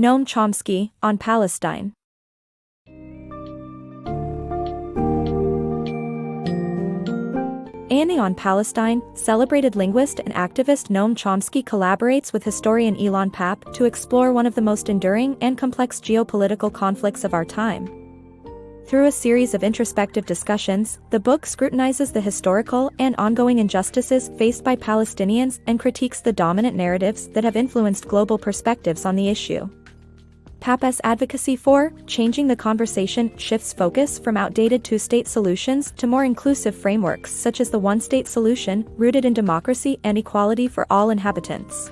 Noam Chomsky, on Palestine. A&E on Palestine, celebrated linguist and activist Noam Chomsky collaborates with historian Ilan Pappé to explore one of the most enduring and complex geopolitical conflicts of our time. Through a series of introspective discussions, the book scrutinizes the historical and ongoing injustices faced by Palestinians and critiques the dominant narratives that have influenced global perspectives on the issue. Pappé's advocacy for changing the conversation shifts focus from outdated two-state solutions to more inclusive frameworks such as the one-state solution, rooted in democracy and equality for all inhabitants.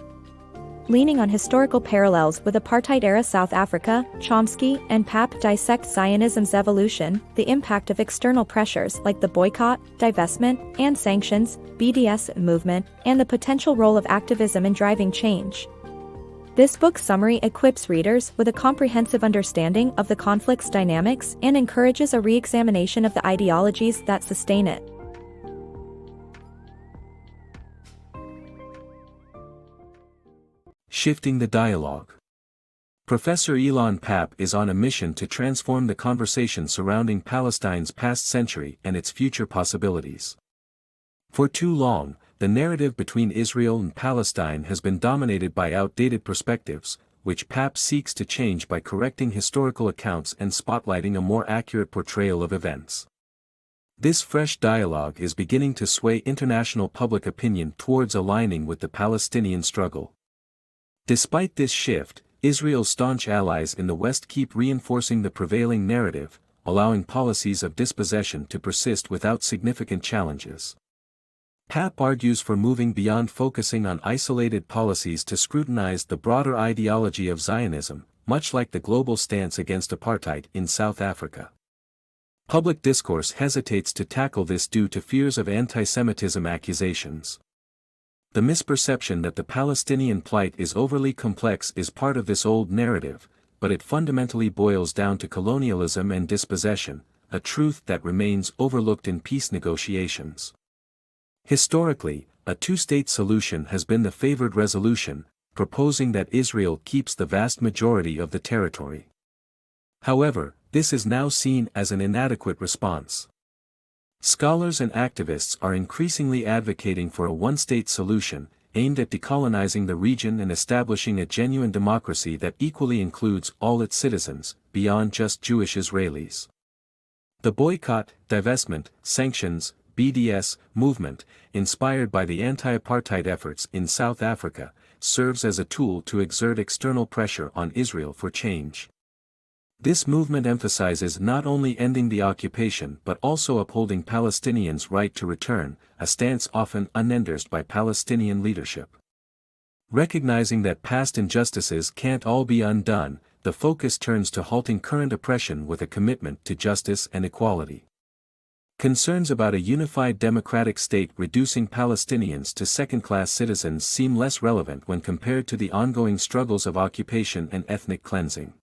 Leaning on historical parallels with apartheid-era South Africa, Chomsky and Pappé dissect Zionism's evolution, the impact of external pressures like the boycott, divestment, and sanctions, BDS movement, and the potential role of activism in driving change. This book summary equips readers with a comprehensive understanding of the conflict's dynamics and encourages a re-examination of the ideologies that sustain it. Shifting the dialogue. Professor Ilan Pappé is on a mission to transform the conversation surrounding Palestine's past century and its future possibilities. For too long, the narrative between Israel and Palestine has been dominated by outdated perspectives, which Pappé seeks to change by correcting historical accounts and spotlighting a more accurate portrayal of events. This fresh dialogue is beginning to sway international public opinion towards aligning with the Palestinian struggle. Despite this shift, Israel's staunch allies in the West keep reinforcing the prevailing narrative, allowing policies of dispossession to persist without significant challenges. Pappé argues for moving beyond focusing on isolated policies to scrutinize the broader ideology of Zionism, much like the global stance against apartheid in South Africa. Public discourse hesitates to tackle this due to fears of anti-Semitism accusations. The misperception that the Palestinian plight is overly complex is part of this old narrative, but it fundamentally boils down to colonialism and dispossession, a truth that remains overlooked in peace negotiations. Historically, a two-state solution has been the favored resolution, proposing that Israel keeps the vast majority of the territory. However, this is now seen as an inadequate response. Scholars and activists are increasingly advocating for a one-state solution, aimed at decolonizing the region and establishing a genuine democracy that equally includes all its citizens, beyond just Jewish Israelis. The boycott, divestment, sanctions, BDS movement, inspired by the anti-apartheid efforts in South Africa, serves as a tool to exert external pressure on Israel for change. This movement emphasizes not only ending the occupation but also upholding Palestinians' right to return, a stance often unendorsed by Palestinian leadership. Recognizing that past injustices can't all be undone, the focus turns to halting current oppression with a commitment to justice and equality. Concerns about a unified democratic state reducing Palestinians to second-class citizens seem less relevant when compared to the ongoing struggles of occupation and ethnic cleansing.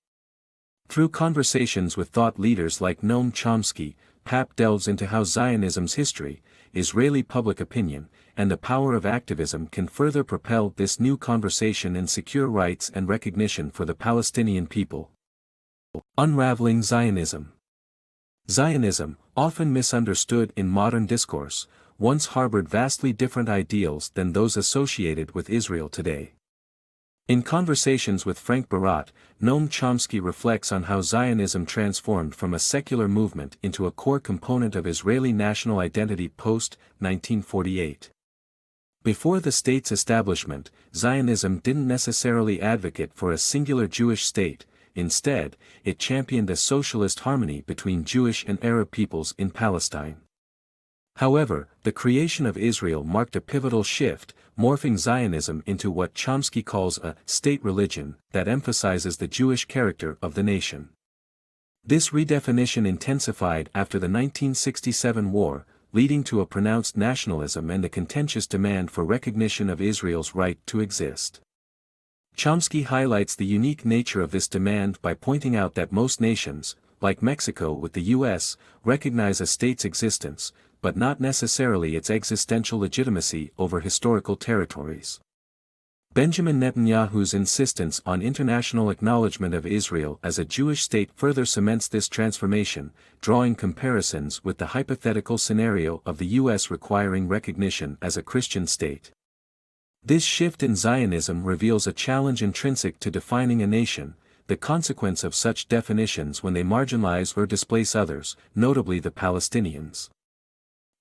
Through conversations with thought leaders like Noam Chomsky, Pappé delves into how Zionism's history, Israeli public opinion, and the power of activism can further propel this new conversation and secure rights and recognition for the Palestinian people. Unraveling Zionism. Zionism, often misunderstood in modern discourse, once harbored vastly different ideals than those associated with Israel today. In Conversations with Frank Barat, Noam Chomsky reflects on how Zionism transformed from a secular movement into a core component of Israeli national identity post-1948. Before the state's establishment, Zionism didn't necessarily advocate for a singular Jewish state. Instead, it championed a socialist harmony between Jewish and Arab peoples in Palestine. However, the creation of Israel marked a pivotal shift, morphing Zionism into what Chomsky calls a state religion that emphasizes the Jewish character of the nation. This redefinition intensified after the 1967 war, leading to a pronounced nationalism and a contentious demand for recognition of Israel's right to exist. Chomsky highlights the unique nature of this demand by pointing out that most nations, like Mexico with the U.S., recognize a state's existence, but not necessarily its existential legitimacy over historical territories. Benjamin Netanyahu's insistence on international acknowledgement of Israel as a Jewish state further cements this transformation, drawing comparisons with the hypothetical scenario of the U.S. requiring recognition as a Christian state. This shift in Zionism reveals a challenge intrinsic to defining a nation, the consequence of such definitions when they marginalize or displace others, notably the Palestinians.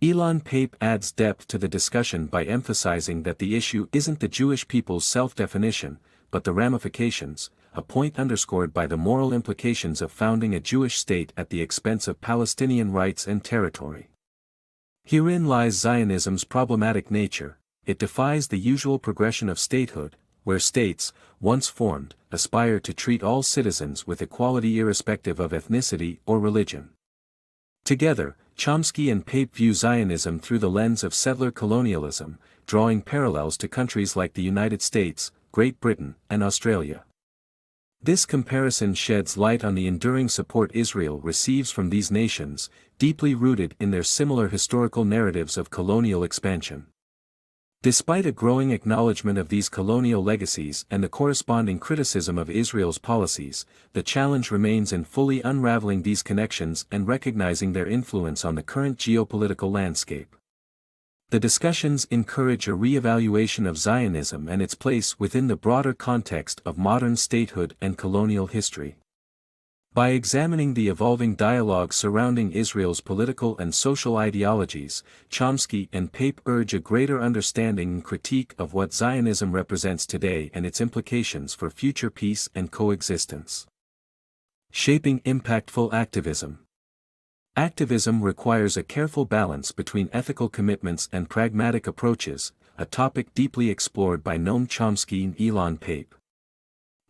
Ilan Pappé adds depth to the discussion by emphasizing that the issue isn't the Jewish people's self-definition, but the ramifications, a point underscored by the moral implications of founding a Jewish state at the expense of Palestinian rights and territory. Herein lies Zionism's problematic nature. It defies the usual progression of statehood, where states, once formed, aspire to treat all citizens with equality irrespective of ethnicity or religion. Together, Chomsky and Pappé view Zionism through the lens of settler colonialism, drawing parallels to countries like the United States, Great Britain, and Australia. This comparison sheds light on the enduring support Israel receives from these nations, deeply rooted in their similar historical narratives of colonial expansion. Despite a growing acknowledgement of these colonial legacies and the corresponding criticism of Israel's policies, the challenge remains in fully unraveling these connections and recognizing their influence on the current geopolitical landscape. The discussions encourage a re-evaluation of Zionism and its place within the broader context of modern statehood and colonial history. By examining the evolving dialogue surrounding Israel's political and social ideologies, Chomsky and Pappé urge a greater understanding and critique of what Zionism represents today and its implications for future peace and coexistence. Shaping impactful activism. Activism requires a careful balance between ethical commitments and pragmatic approaches, a topic deeply explored by Noam Chomsky and Ilan Pappé.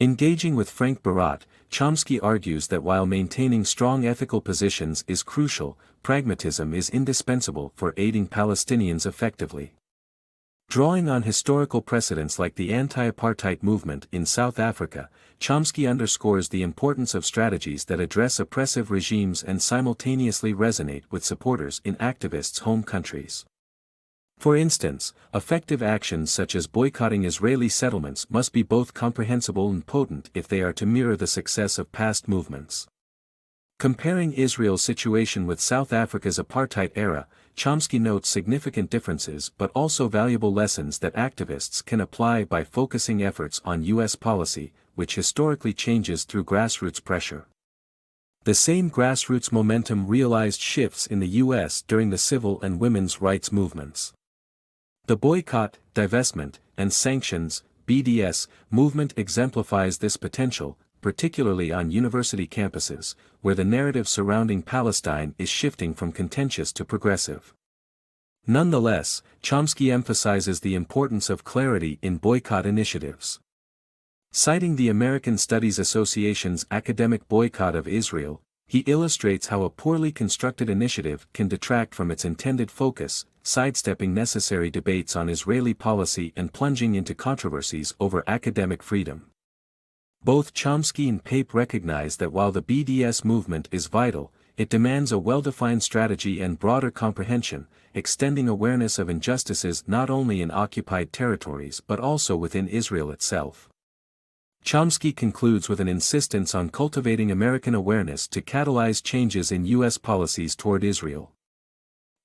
Engaging with Frank Barat, Chomsky argues that while maintaining strong ethical positions is crucial, pragmatism is indispensable for aiding Palestinians effectively. Drawing on historical precedents like the anti-apartheid movement in South Africa, Chomsky underscores the importance of strategies that address oppressive regimes and simultaneously resonate with supporters in activists' home countries. For instance, effective actions such as boycotting Israeli settlements must be both comprehensible and potent if they are to mirror the success of past movements. Comparing Israel's situation with South Africa's apartheid era, Chomsky notes significant differences but also valuable lessons that activists can apply by focusing efforts on U.S. policy, which historically changes through grassroots pressure. The same grassroots momentum realized shifts in the U.S. during the civil and women's rights movements. The boycott, divestment, and sanctions (BDS) movement exemplifies this potential, particularly on university campuses, where the narrative surrounding Palestine is shifting from contentious to progressive. Nonetheless, Chomsky emphasizes the importance of clarity in boycott initiatives. Citing the American Studies Association's academic boycott of Israel, he illustrates how a poorly constructed initiative can detract from its intended focus, sidestepping necessary debates on Israeli policy and plunging into controversies over academic freedom. Both Chomsky and Pappé recognize that while the BDS movement is vital, it demands a well-defined strategy and broader comprehension, extending awareness of injustices not only in occupied territories but also within Israel itself. Chomsky concludes with an insistence on cultivating American awareness to catalyze changes in U.S. policies toward Israel.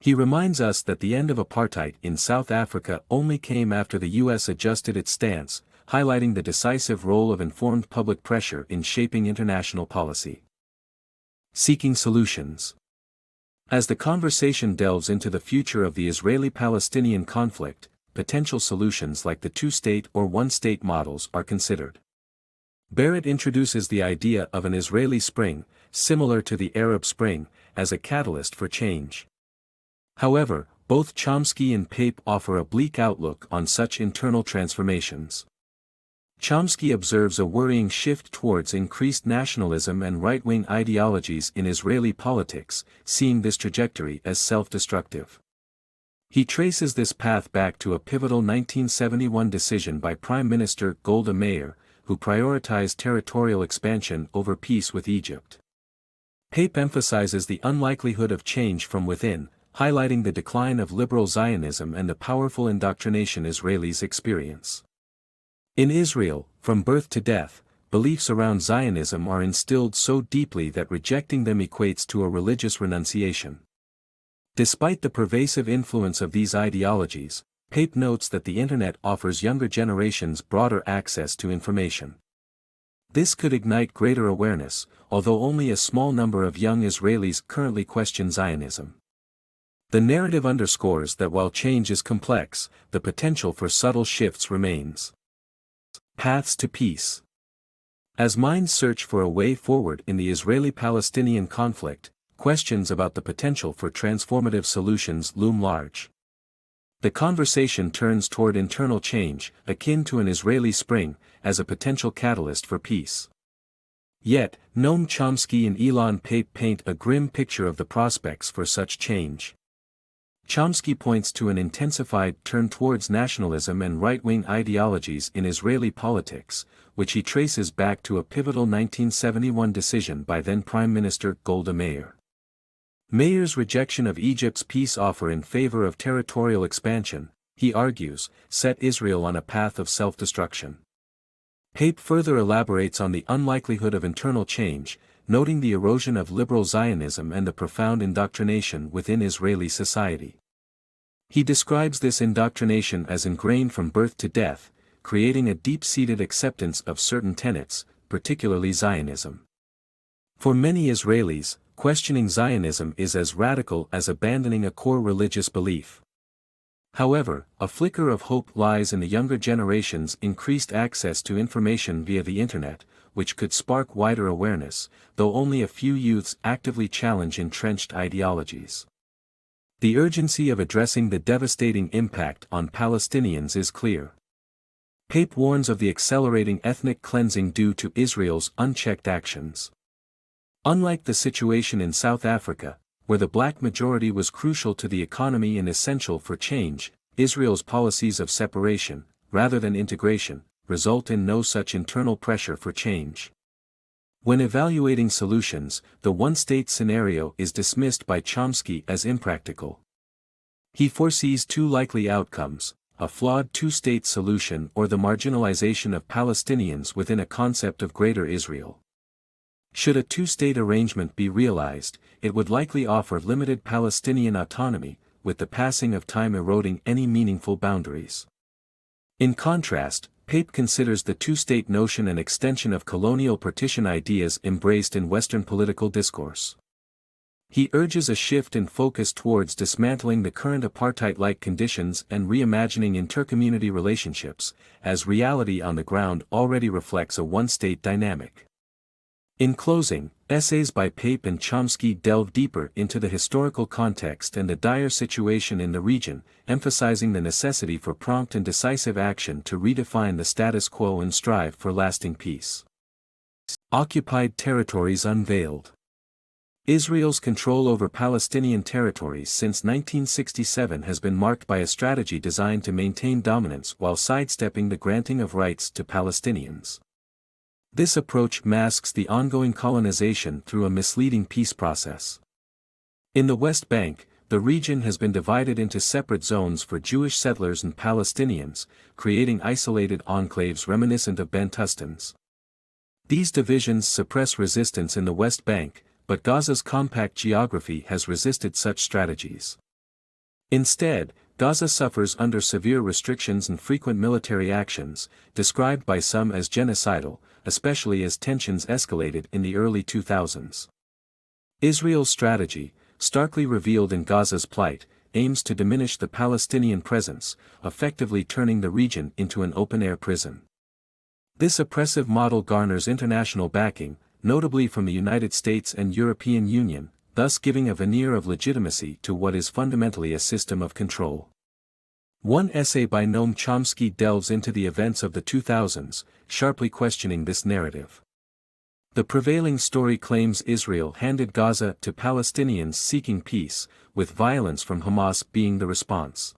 He reminds us that the end of apartheid in South Africa only came after the U.S. adjusted its stance, highlighting the decisive role of informed public pressure in shaping international policy. Seeking solutions. As the conversation delves into the future of the Israeli-Palestinian conflict, potential solutions like the two-state or one-state models are considered. Barrett introduces the idea of an Israeli Spring, similar to the Arab Spring, as a catalyst for change. However, both Chomsky and Pappé offer a bleak outlook on such internal transformations. Chomsky observes a worrying shift towards increased nationalism and right-wing ideologies in Israeli politics, seeing this trajectory as self-destructive. He traces this path back to a pivotal 1971 decision by Prime Minister Golda Meir, who prioritized territorial expansion over peace with Egypt. Pappé emphasizes the unlikelihood of change from within, highlighting the decline of liberal Zionism and the powerful indoctrination Israelis experience. In Israel, from birth to death, beliefs around Zionism are instilled so deeply that rejecting them equates to a religious renunciation. Despite the pervasive influence of these ideologies, Pape notes that the Internet offers younger generations broader access to information. This could ignite greater awareness, although only a small number of young Israelis currently question Zionism. The narrative underscores that while change is complex, the potential for subtle shifts remains. Paths to peace. As minds search for a way forward in the Israeli-Palestinian conflict, questions about the potential for transformative solutions loom large. The conversation turns toward internal change, akin to an Israeli Spring, as a potential catalyst for peace. Yet, Noam Chomsky and Ilan Pape paint a grim picture of the prospects for such change. Chomsky points to an intensified turn towards nationalism and right-wing ideologies in Israeli politics, which he traces back to a pivotal 1971 decision by then-Prime Minister Golda Meir. Meir's rejection of Egypt's peace offer in favor of territorial expansion, he argues, set Israel on a path of self-destruction. Pape further elaborates on the unlikelihood of internal change, noting the erosion of liberal Zionism and the profound indoctrination within Israeli society. He describes this indoctrination as ingrained from birth to death, creating a deep-seated acceptance of certain tenets, particularly Zionism. For many Israelis, questioning Zionism is as radical as abandoning a core religious belief. However, a flicker of hope lies in the younger generation's increased access to information via the Internet, which could spark wider awareness, though only a few youths actively challenge entrenched ideologies. The urgency of addressing the devastating impact on Palestinians is clear. Pape warns of the accelerating ethnic cleansing due to Israel's unchecked actions. Unlike the situation in South Africa, where the black majority was crucial to the economy and essential for change, Israel's policies of separation, rather than integration, result in no such internal pressure for change. When evaluating solutions, the one-state scenario is dismissed by Chomsky as impractical. He foresees two likely outcomes: a flawed two-state solution or the marginalization of Palestinians within a concept of Greater Israel. Should a two-state arrangement be realized, it would likely offer limited Palestinian autonomy, with the passing of time eroding any meaningful boundaries. In contrast, Pape considers the two-state notion an extension of colonial partition ideas embraced in Western political discourse. He urges a shift in focus towards dismantling the current apartheid-like conditions and reimagining intercommunity relationships, as reality on the ground already reflects a one-state dynamic. In closing, essays by Pape and Chomsky delve deeper into the historical context and the dire situation in the region, emphasizing the necessity for prompt and decisive action to redefine the status quo and strive for lasting peace. Occupied Territories Unveiled. Israel's control over Palestinian territories since 1967 has been marked by a strategy designed to maintain dominance while sidestepping the granting of rights to Palestinians. This approach masks the ongoing colonization through a misleading peace process. In the West Bank, the region has been divided into separate zones for Jewish settlers and Palestinians, creating isolated enclaves reminiscent of Bantustans. These divisions suppress resistance in the West Bank, but Gaza's compact geography has resisted such strategies. Instead, Gaza suffers under severe restrictions and frequent military actions, described by some as genocidal, especially as tensions escalated in the early 2000s. Israel's strategy, starkly revealed in Gaza's plight, aims to diminish the Palestinian presence, effectively turning the region into an open-air prison. This oppressive model garners international backing, notably from the United States and European Union, thus giving a veneer of legitimacy to what is fundamentally a system of control. One essay by Noam Chomsky delves into the events of the 2000s, sharply questioning this narrative. The prevailing story claims Israel handed Gaza to Palestinians seeking peace, with violence from Hamas being the response.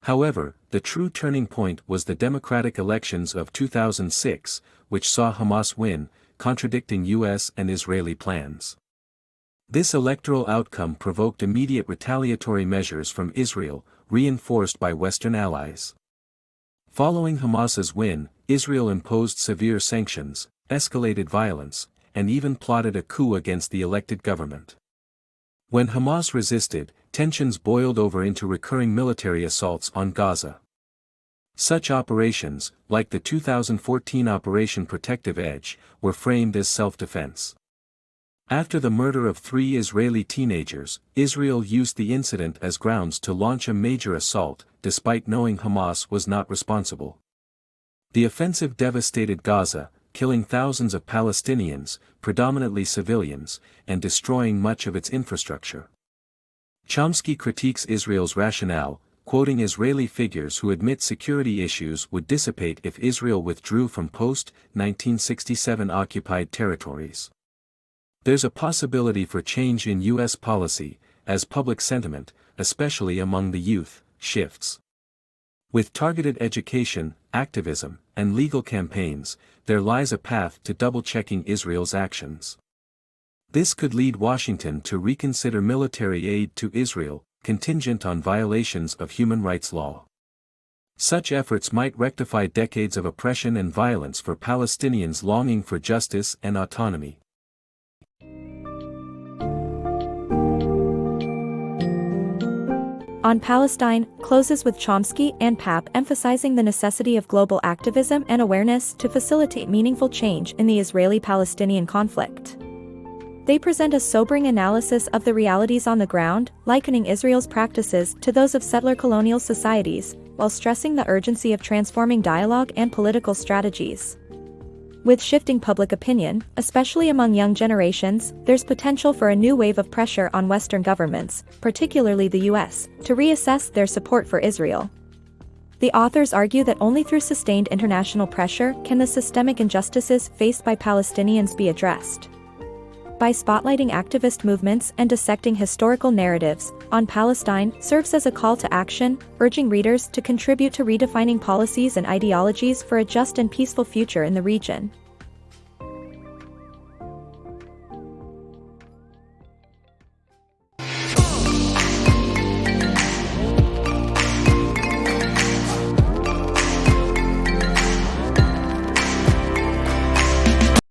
However, the true turning point was the democratic elections of 2006, which saw Hamas win, contradicting U.S. and Israeli plans. This electoral outcome provoked immediate retaliatory measures from Israel, reinforced by Western allies. Following Hamas's win, Israel imposed severe sanctions, escalated violence, and even plotted a coup against the elected government. When Hamas resisted, tensions boiled over into recurring military assaults on Gaza. Such operations, like the 2014 Operation Protective Edge, were framed as self-defense. After the murder of 3 Israeli teenagers, Israel used the incident as grounds to launch a major assault, despite knowing Hamas was not responsible. The offensive devastated Gaza, killing thousands of Palestinians, predominantly civilians, and destroying much of its infrastructure. Chomsky critiques Israel's rationale, quoting Israeli figures who admit security issues would dissipate if Israel withdrew from post-1967 occupied territories. There's a possibility for change in U.S. policy, as public sentiment, especially among the youth, shifts. With targeted education, activism, and legal campaigns, there lies a path to double-checking Israel's actions. This could lead Washington to reconsider military aid to Israel, contingent on violations of human rights law. Such efforts might rectify decades of oppression and violence for Palestinians longing for justice and autonomy. On Palestine closes with Chomsky and Pappé emphasizing the necessity of global activism and awareness to facilitate meaningful change in the Israeli-Palestinian conflict. They present a sobering analysis of the realities on the ground, likening Israel's practices to those of settler colonial societies, while stressing the urgency of transforming dialogue and political strategies. With shifting public opinion, especially among young generations, there's potential for a new wave of pressure on Western governments, particularly the US, to reassess their support for Israel. The authors argue that only through sustained international pressure can the systemic injustices faced by Palestinians be addressed. By spotlighting activist movements and dissecting historical narratives, On Palestine serves as a call to action, urging readers to contribute to redefining policies and ideologies for a just and peaceful future in the region.